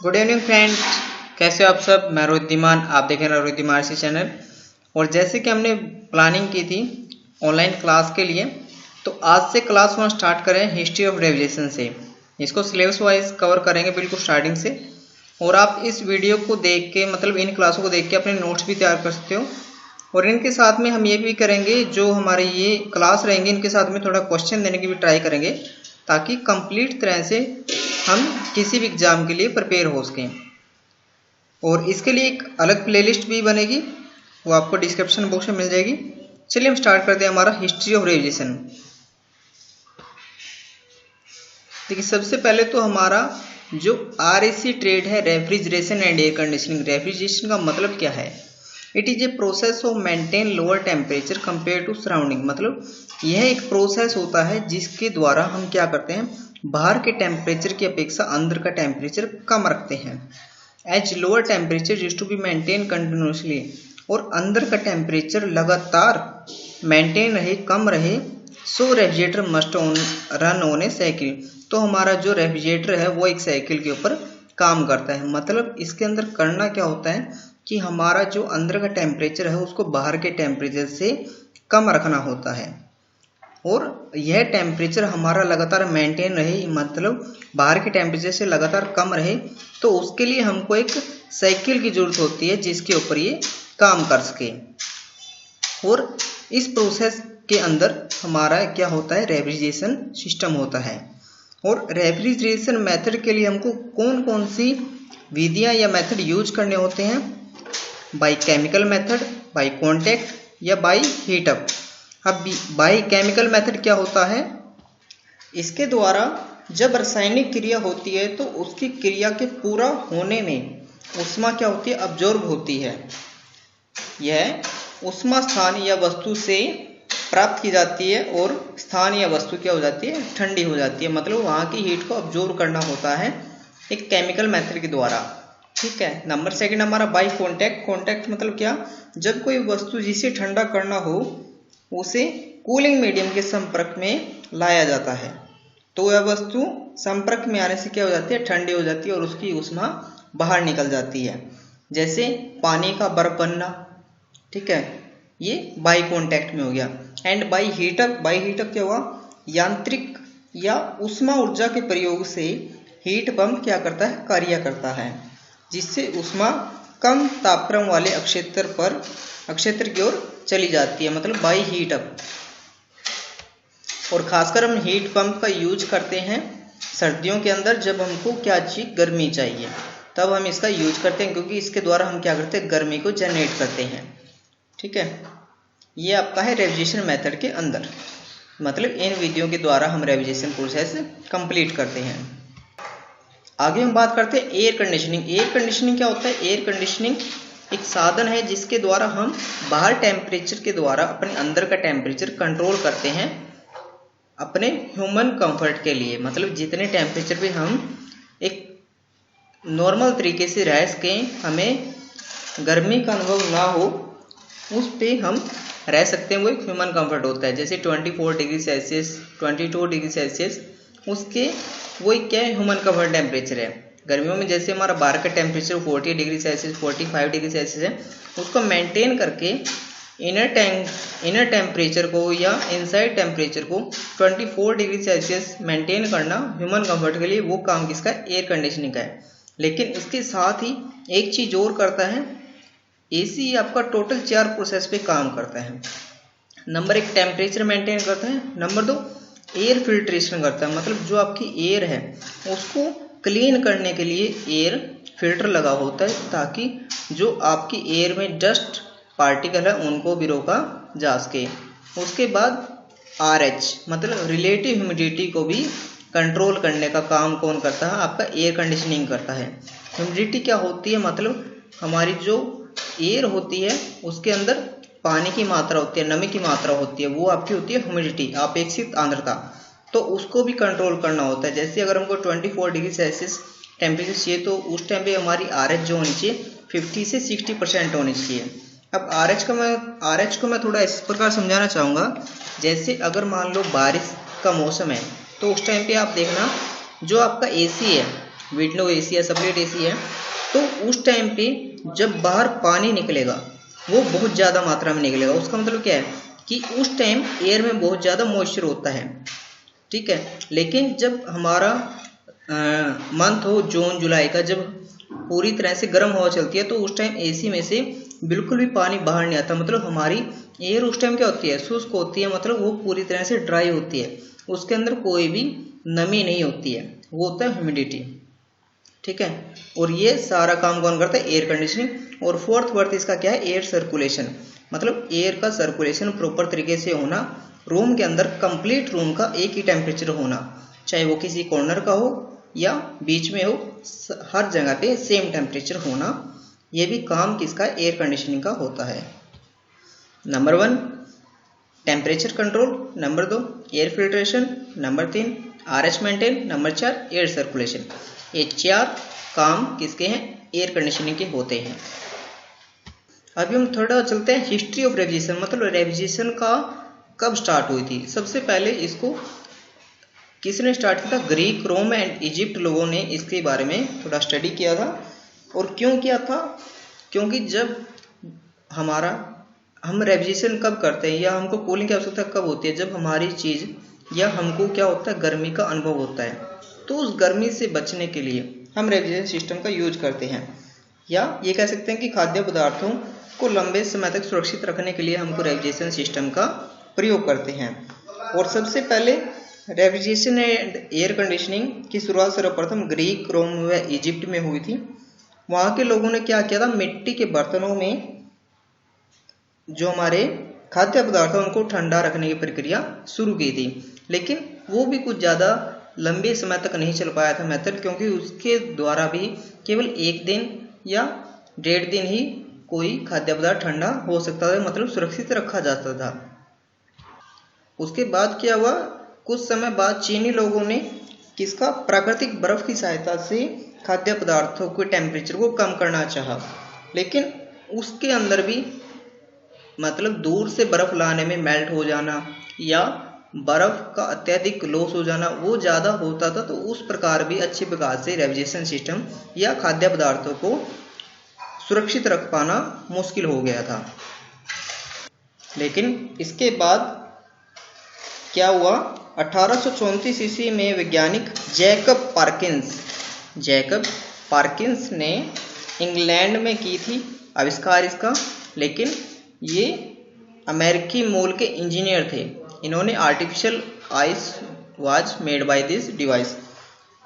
Good evening friends, कैसे हो आप सब। मैं रोहित धीमान, आप देख रहे हैं रोहित धीमान सी चैनल। और जैसे कि हमने प्लानिंग की थी ऑनलाइन क्लास के लिए, तो आज से क्लास 1 स्टार्ट करें हिस्ट्री ऑफ रेवोल्यूशन से। इसको सिलेबस वाइज कवर करेंगे बिल्कुल स्टार्टिंग से। और आप इस वीडियो को देख के मतलब इन क्लासों को देख के अपने नोट्स भी तैयार कर सकते हो। और इनके साथ में हम ये भी करेंगे, जो हमारे ये क्लास रहेंगे इनके साथ में थोड़ा क्वेश्चन देने की भी ट्राई करेंगे, ताकि कंप्लीट तरह से हम किसी भी एग्जाम के लिए प्रिपेयर हो सकें। और इसके लिए एक अलग प्लेलिस्ट भी बनेगी, वो आपको डिस्क्रिप्शन बॉक्स में मिल जाएगी। चलिए हम स्टार्ट करते हैं हमारा हिस्ट्री ऑफ रेवोल्यूशन। देखिए, सबसे पहले तो हमारा जो RAC ट्रेड है, refrigeration and air conditioning. Refrigeration का मतलब क्या है? It is a process of maintain lower temperature compare to surrounding. मतलब यह एक प्रोसेस होता है जिसके द्वारा हम क्या करते हैं, बाहर के टेम्परेचर की अपेक्षा अंदर का टेम्परेचर कम रखते हैं। As lower temperature used to be maintain continuously. और अंदर का टेम्परेचर लगातार मेंटेन रहे, कम रहे, so refrigerator must run on a cycle. तो हमारा जो रेफ्रिजरेटर है वो एक साइकिल के ऊपर काम करता है। मतलब इसके अंदर करना क्या होता है कि हमारा जो अंदर का टेम्परेचर है उसको बाहर के टेम्परेचर से कम रखना होता है। और यह टेम्परेचर हमारा लगातार मेंटेन रहे, मतलब बाहर के टेम्परेचर से लगातार कम रहे, तो उसके लिए हमको एक साइकिल की जरूरत होती है जिसके ऊपर ये काम कर सके। और इस प्रोसेस के अंदर हमारा क्या होता है, रेफ्रिजरेशन सिस्टम होता है। और रेफ्रिजरेशन मेथड के लिए हमको कौन कौन सी विधियां या मेथड यूज करने होते हैं? By chemical method, by contact या बाय हीट अप। अब बाय केमिकल मेथड क्या होता है? इसके द्वारा जब रासायनिक क्रिया होती है तो उसकी क्रिया के पूरा होने में ऊष्मा क्या होती है, अब्जॉर्ब होती है। यह ऊष्मा स्थान या वस्तु से प्राप्त की जाती है और स्थान या वस्तु क्या हो जाती है, ठंडी हो जाती है। मतलब वहाँ की हीट को अब्जॉर्ब करना होता है एक केमिकल मेथड के द्वारा। ठीक है। नंबर सेकंड हमारा बाय कॉन्टैक्ट। कॉन्टैक्ट मतलब क्या? जब कोई वस्तु जिसे ठंडा करना हो उसे कूलिंग मीडियम के संपर्क में लाया जाता है, तो वह वस्तु संपर्क में आने से क्या हो जाती है, ठंडी हो जाती है और उसकी ऊष्मा बाहर निकल जाती है। जैसे पानी का बर्फ बनना। ठीक है, ये बाय कॉन्टैक्ट में हो गया। And by heat up. By heat up क्या हुआ? यांत्रिक या ऊष्मा ऊर्जा के प्रयोग से हीट पंप क्या करता है, कार्य करता है, जिससे ऊष्मा कम तापक्रम वाले अक्षेत्र की ओर चली जाती है, मतलब बाय हीट अप। और खासकर हम हीट पंप का यूज करते हैं सर्दियों के अंदर, जब हमको क्या चाहिए, गर्मी चाहिए, तब हम इसका यूज करते हैं, क्योंकि इसके द्वारा हम क्या करते हैं, गर्मी को जनरेट करते हैं। ठीक है, ये आपका है रेफ्रिजरेशन मेथड के अंदर। मतलब इन विधियों के द्वारा हम रेफ्रिजरेशन प्रोसेस कंप्लीट करते हैं। आगे हम बात करते हैं एयर कंडीशनिंग। एयर कंडीशनिंग क्या होता है? एयर कंडीशनिंग एक साधन है जिसके द्वारा हम बाहर टेम्परेचर के द्वारा अपने अंदर का टेम्परेचर कंट्रोल करते हैं अपने ह्यूमन कंफर्ट के लिए। मतलब जितने टेम्परेचर पे हम एक नॉर्मल तरीके से रह सकें, हमें गर्मी का अनुभव ना हो, उस पे हम रह सकते हैं, वो एक ह्यूमन कंफर्ट होता है। जैसे 24 डिग्री सेल्सियस, 22 डिग्री सेल्सियस, उसके वो क्या है, ह्यूमन कंफर्ट टेम्परेचर है। गर्मियों में जैसे हमारा बाहर का temperature 40 degree Celsius, 45 degree Celsius है, उसको मेंटेन करके इनर टेम्परेचर को या इनसाइड टेम्परेचर को 24 डिग्री सेल्सियस मेंटेन करना ह्यूमन कंफर्ट के लिए, वो काम किसका, एयर कंडीशनिंग का है। लेकिन इसके साथ ही एक चीज और करता है, AC आपका टोटल 4 प्रोसेस पे काम करता है। नंबर 1 टेम्परेचर मेंटेन करता है, नंबर 2 एयर फिल्ट्रेशन करता है। मतलब जो आपकी एयर है उसको क्लीन करने के लिए एयर फिल्टर लगा होता है, ताकि जो आपकी एयर में डस्ट पार्टिकल है उनको भी रोका जा सके। उसके बाद RH मतलब रिलेटिव ह्यूमिडिटी को भी कंट्रोल करने का काम कौन करता है, आपका एयर कंडीशनिंग करता है। ह्यूमिडिटी क्या होती है? मतलब हमारी जो एयर होती है उसके अंदर पानी की मात्रा होती है, नमी की मात्रा होती है, वो आपकी होती है ह्यूमिडिटी, अपेक्षित आर्द्रता। तो उसको भी कंट्रोल करना होता है। जैसे अगर हमको 24 डिग्री सेल्सियस टेम्परेचर चाहिए, तो उस टाइम पे हमारी RH जो होनी चाहिए 50 से 60% होनी चाहिए। अब RH को मैं थोड़ा इस प्रकार समझाना चाहूँगा। जैसे अगर मान लो बारिश का मौसम है, तो उस टाइम पे आप देखना जो आपका AC है विंडो एसी है, स्प्लिट एसी है, तो उस टाइम पे जब बाहर पानी निकलेगा वो बहुत ज़्यादा मात्रा में निकलेगा। उसका मतलब क्या है कि उस टाइम एयर में बहुत ज़्यादा मॉइस्चर होता है, ठीक है। लेकिन जब हमारा मंथ हो जून जुलाई का, जब पूरी तरह से गर्म हवा चलती है, तो उस टाइम एसी में से बिल्कुल भी पानी बाहर नहीं आता। मतलब हमारी एयर उस टाइम क्या होती है, शुष्क होती है, मतलब वो पूरी तरह से ड्राई होती है, उसके अंदर कोई भी नमी नहीं होती है, वो होता है ह्यूमिडिटी, ठीक है। और ये सारा काम कौन करता है, एयर कंडीशनिंग। और फोर्थ वर्थ इसका क्या है, एयर सर्कुलेशन, मतलब एयर का सर्कुलेशन प्रॉपर तरीके से होना, रूम के अंदर कंप्लीट रूम का एक ही टेम्परेचर होना, चाहे वो किसी कॉर्नर का हो या बीच में हो, हर जगह पे सेम टेम्परेचर होना, ये भी काम किसका, एयर कंडीशनिंग का होता है। Number 1 temperature control, number 2 air filtration, number 3 RH maintain, number 4 air circulation. ये 4 काम किसके हैं, एयर कंडीशनिंग के होते हैं। अभी हम थोड़ा चलते हैं हिस्ट्री ऑफ रेफ्रिजरेशन, मतलब रेफ्रिजरेशन का कब स्टार्ट हुई थी। सबसे पहले इसको किसने स्टार्ट किया था, ग्रीक, रोम एंड इजिप्ट लोगों ने इसके बारे में थोड़ा स्टडी किया था। और क्यों किया था, क्योंकि जब हम रेफ्रिजरेशन कब करते हैं या हमको कूलिंग की आवश्यकता कब होती है, जब हमारी चीज़ या हमको क्या होता है, गर्मी का अनुभव होता है, तो उस गर्मी से बचने के लिए हम रेफ्रिजरेशन सिस्टम का यूज करते हैं। या ये कह सकते हैं कि खाद्य पदार्थों को लंबे समय तक सुरक्षित रखने के लिए हमको रेफ्रिजरेशन सिस्टम का प्रयोग करते हैं। और सबसे पहले रेफ्रिजरेशन एंड एयर कंडीशनिंग की शुरुआत सर्वप्रथम ग्रीक, रोम व इजिप्ट में हुई थी। वहाँ के लोगों ने क्या किया था, मिट्टी के बर्तनों में जो हमारे खाद्य पदार्थ है उनको ठंडा रखने की प्रक्रिया शुरू की थी। लेकिन वो भी कुछ ज़्यादा लंबे समय तक नहीं चल पाया था मेथड, क्योंकि उसके द्वारा भी केवल 1 दिन या 1.5 दिन ही कोई खाद्य पदार्थ ठंडा हो सकता था, मतलब सुरक्षित रखा जाता था। उसके बाद क्या हुआ, कुछ समय बाद चीनी लोगों ने किसका, प्राकृतिक बर्फ की सहायता से खाद्य पदार्थों के टेम्परेचर को कम करना चाहा। लेकिन उसके अंदर भी मतलब दूर से बर्फ लाने में मेल्ट हो जाना या बर्फ का अत्यधिक लॉस हो जाना वो ज़्यादा होता था, तो उस प्रकार भी अच्छी प्रकार से रेफ्रिजरेशन सिस्टम या खाद्य पदार्थों को सुरक्षित रख पाना मुश्किल हो गया था। लेकिन इसके बाद क्या हुआ, 1834 ईस्वी में वैज्ञानिक जैकब पार्किंस ने इंग्लैंड में की थी आविष्कार इसका। लेकिन ये अमेरिकी मूल के इंजीनियर थे। इन्होंने artificial ice was made by this device,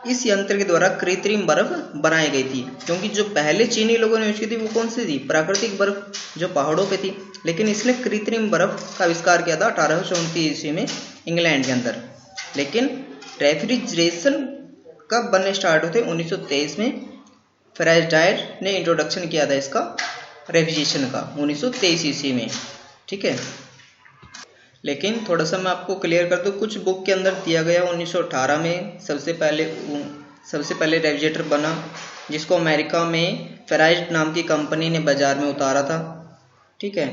इस यंत्र के द्वारा कृत्रिम बर्फ बनाई गई थी। क्योंकि जो पहले चीनी लोगों ने यूज की थी वो कौन सी थी, प्राकृतिक बर्फ जो पहाड़ों पे थी, लेकिन इसने कृत्रिम बर्फ का आविष्कार किया था 1834 ईस्वी में इंग्लैंड के अंदर। लेकिन रेफ्रिजरेशन कब बनने स्टार्ट होते, 1923 में फ्राइजडाइट ने इंट्रोडक्शन किया था इसका रेफ्रिजरेशन का, 1923 ईस्वी में, ठीक है। लेकिन थोड़ा सा मैं आपको क्लियर कर दूं, कुछ बुक के अंदर दिया गया 1918 में सबसे पहले रेफ्रिजरेटर बना, जिसको अमेरिका में फेराइट नाम की कंपनी ने बाजार में उतारा था, ठीक है।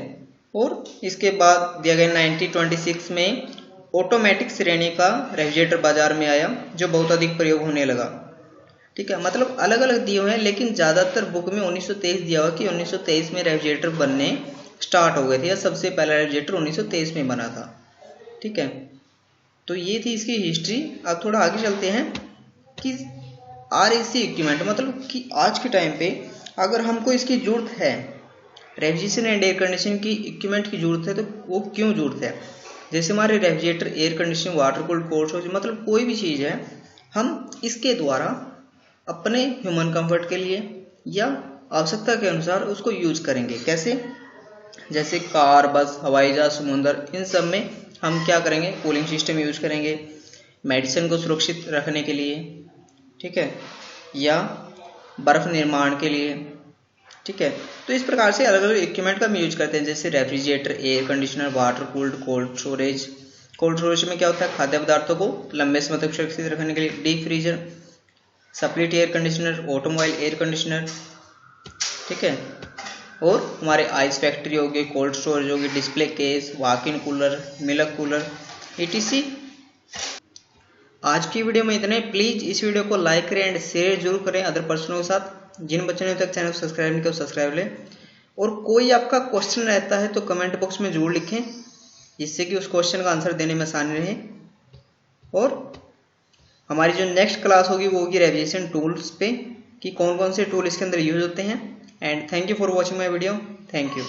और इसके बाद दिया गया 1926 में ऑटोमेटिक श्रेणी का रेफ्रिजरेटर बाजार में आया, जो बहुत अधिक प्रयोग होने लगा, ठीक है। मतलब अलग अलग दिए हुए हैं, लेकिन ज़्यादातर बुक में 1923 दिया हुआ कि 1923 में रेफ्रिजरेटर बनने स्टार्ट हो गए थे, या सबसे पहला रेफ्रिजरेटर 1923 में बना था, ठीक है। तो ये थी इसकी हिस्ट्री। अब थोड़ा आगे चलते हैं कि RAC इक्विपमेंट, मतलब कि आज के टाइम पे अगर हमको इसकी ज़रूरत है, रेफ्रिजरेशन एंड एयर कंडीशनिंग की इक्विपमेंट की ज़रूरत है, तो वो क्यों ज़रूरत है। जैसे हमारे refrigerator, air conditioning, water cooled, cold storage, मतलब कोई भी चीज़ है, हम इसके द्वारा अपने ह्यूमन कंफर्ट के लिए या आवश्यकता के अनुसार उसको यूज़ करेंगे। कैसे, जैसे कार, बस, हवाई जहाज, समुद्र, इन सब में हम क्या करेंगे, कूलिंग सिस्टम यूज करेंगे, मेडिसिन को सुरक्षित रखने के लिए, ठीक है, या बर्फ निर्माण के लिए, ठीक है। तो इस प्रकार से अलग अलग इक्विपमेंट का हम यूज करते हैं, जैसे refrigerator, air conditioner, water cooled, cold storage. Cold storage में क्या होता है, खाद्य पदार्थों को लंबे समय तक सुरक्षित रखने के लिए। Deep freezer, split air conditioner, automobile air conditioner, ठीक है। और हमारे आइस फैक्ट्री हो गई, कोल्ड स्टोरेज होगी, display case, walk in cooler, milk cooler, etc। आज की वीडियो में इतने। प्लीज़ इस वीडियो को लाइक करें एंड शेयर जरूर करें अदर पर्सनों के साथ। जिन बच्चों ने अभी तक चैनल को सब्सक्राइब नहीं किया सब्सक्राइब लें। और कोई आपका क्वेश्चन रहता है तो कमेंट बॉक्स में जरूर लिखें, जिससे कि उस क्वेश्चन का आंसर देने में आसानी रहे। और हमारी जो नेक्स्ट क्लास होगी वो होगी रेविजेशन टूल्स पे, कि कौन कौन से टूल इसके अंदर यूज होते हैं। And thank you for watching my video. Thank you.